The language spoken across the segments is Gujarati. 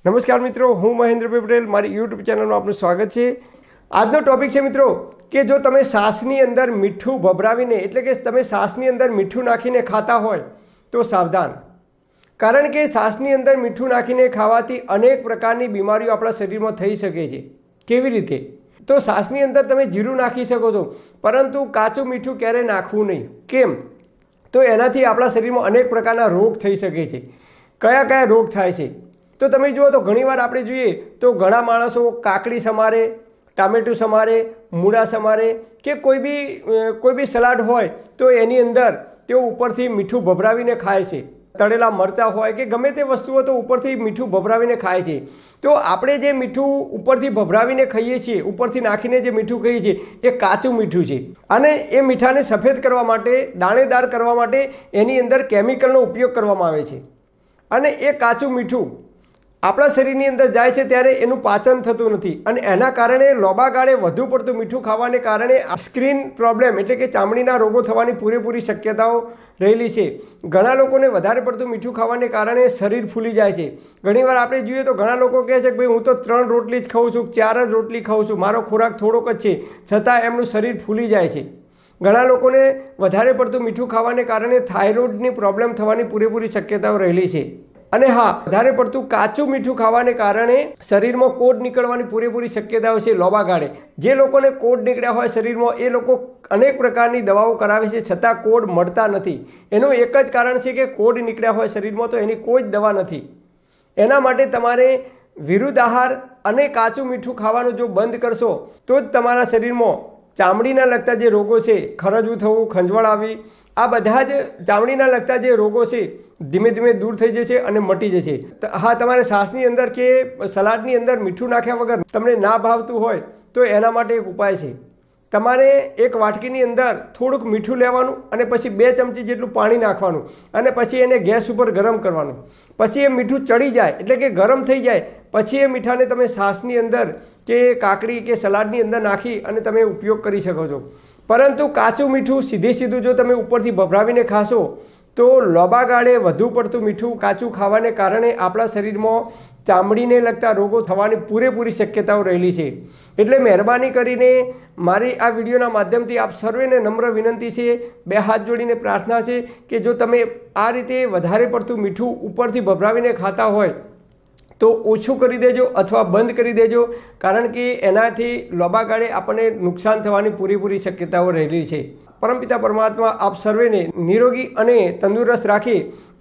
નમસ્કાર મિત્રો, હું મહેન્દ્રભાઈ પટેલ, મારી યુટ્યુબ ચેનલમાં આપનું સ્વાગત છે। આજનો ટોપિક છે મિત્રો કે જો તમે છાશની અંદર મીઠું ભભરાવીને એટલે કે તમે છાશની અંદર મીઠું નાખીને ખાતા હોય તો સાવધાન, કારણ કે છાશની અંદર મીઠું નાખીને ખાવાથી અનેક પ્રકારની બીમારીઓ આપણા શરીરમાં થઈ શકે છે। કેવી રીતે? તો છાશની અંદર તમે જીરું નાખી શકો છો, પરંતુ કાચું મીઠું ક્યારેય નાખવું નહીં। કેમ? તો એનાથી આપણા શરીરમાં અનેક પ્રકારના રોગ થઈ શકે છે। કયા કયા રોગ થાય છે તો તમે જુઓ તો ઘણીવાર આપણે જોઈએ તો ઘણા માણસો કાકડી સમારે, ટામેટું સમારે, મૂળા સમારે કે કોઈ બી સલાડ હોય તો એની અંદર તેઓ ઉપરથી મીઠું ભભરાવીને ખાય છે। તળેલા મરચાં હોય કે ગમે તે વસ્તુઓ તો ઉપરથી મીઠું ભભરાવીને ખાય છે। તો આપણે જે મીઠું ઉપરથી ભભરાવીને ખાઈએ છીએ, ઉપરથી નાખીને જે મીઠું ખાઈએ છીએ એ કાચું મીઠું છે, અને એ મીઠાને સફેદ કરવા માટે, દાણેદાર કરવા માટે એની અંદર કેમિકલનો ઉપયોગ કરવામાં આવે છે, અને એ કાચું મીઠું આપણા શરીરની અંદર જાય છે ત્યારે એનું પાચન થતું નથી, અને એના કારણે લાંબા ગાળે વધુ પડતું મીઠું ખાવાને કારણે સ્કિન પ્રોબ્લેમ એટલે કે ચામડીના રોગો થવાની પૂરેપૂરી શક્યતાઓ રહેલી છે। ઘણા લોકોને વધારે પડતું મીઠું ખાવાને કારણે શરીર ફૂલી જાય છે। ઘણીવાર આપણે જોઈએ તો ઘણા લોકો કહે છે કે ભાઈ હું તો 3 રોટલી જ ખાઉં છું, 4 જ રોટલી ખાઉં છું, મારો ખોરાક થોડોક જ છે, છતાં એમનું શરીર ફૂલી જાય છે। ઘણા લોકોને વધારે પડતું મીઠું ખાવાને કારણે થાઇરોઇડની પ્રોબ્લેમ થવાની પૂરેપૂરી શક્યતાઓ રહેલી છે। અને હા, વધારે પડતું કાચું મીઠું ખાવાને કારણે શરીરમાં કોડ નીકળવાની પૂરેપૂરી શક્યતાઓ છે લાંબા ગાળે। જે લોકોને કોડ નીકળ્યા હોય શરીરમાં એ લોકો અનેક પ્રકારની દવાઓ કરાવે છે, છતાં કોડ મળતા નથી। એનું એક જ કારણ છે કે કોડ નીકળ્યા હોય શરીરમાં તો એની કોઈ જ દવા નથી। એના માટે તમારે વિરુદ્ધ આહાર અને કાચું મીઠું ખાવાનું જો બંધ કરશો તો જ તમારા શરીરમાં ચામડીના લગતા જે રોગો છે, ખરજવું થવું, ખંજવાળ આવી, આ બધા જ ચામડીના લગતા જે રોગો છે ધીમે ધીમે દૂર થઈ જશે અને મટી જશે। હા, તમારે છાશની અંદર કે સલાડની અંદર મીઠું નાખ્યા વગર તમને ના ભાવતું હોય તો એના માટે એક ઉપાય છે। તમારે એક વાટકીની અંદર થોડુંક મીઠું લેવાનું અને પછી 2 ચમચી જેટલું પાણી નાખવાનું, અને પછી એને ગેસ ઉપર ગરમ કરવાનું। પછી એ મીઠું ચડી જાય એટલે કે ગરમ થઈ જાય પછી એ મીઠાને તમે છાશની અંદર કે કાકડી કે સલાડની અંદર નાખી અને તમે ઉપયોગ કરી શકો છો। પરંતુ કાચું મીઠું સીધું જો તમે ઉપરથી ભભરાવીને ખાશો તો લાંબા ગાળે વધુ પડતું મીઠું કાચું ખાવાને કારણે આપણા શરીરમાં ચામડીને લગતા રોગો થવાની પૂરેપૂરી શક્યતાઓ રહેલી છે। એટલે મહેરબાની કરીને મારી આ વિડીયોના માધ્યમથી આપ સર્વેને નમ્ર વિનંતી છે, 2 હાથ જોડીને પ્રાર્થના છે કે જો તમે આ રીતે વધારે પડતું મીઠું ઉપરથી ભભરાવીને ખાતા હોય તો ઓછું કરી દેજો અથવા બંધ કરી દેજો, કારણ કે એનાથી લાંબા ગાળે આપણને નુકસાન થવાની પૂરેપૂરી શક્યતાઓ રહેલી છે। પરમપિતા પરમાત્મા આપ સર્વેને નિરોગી અને તંદુરસ્ત રાખે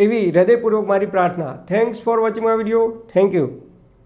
એવી હૃદયપૂર્વક મારી પ્રાર્થના। Thanks for watching my video. Thank you.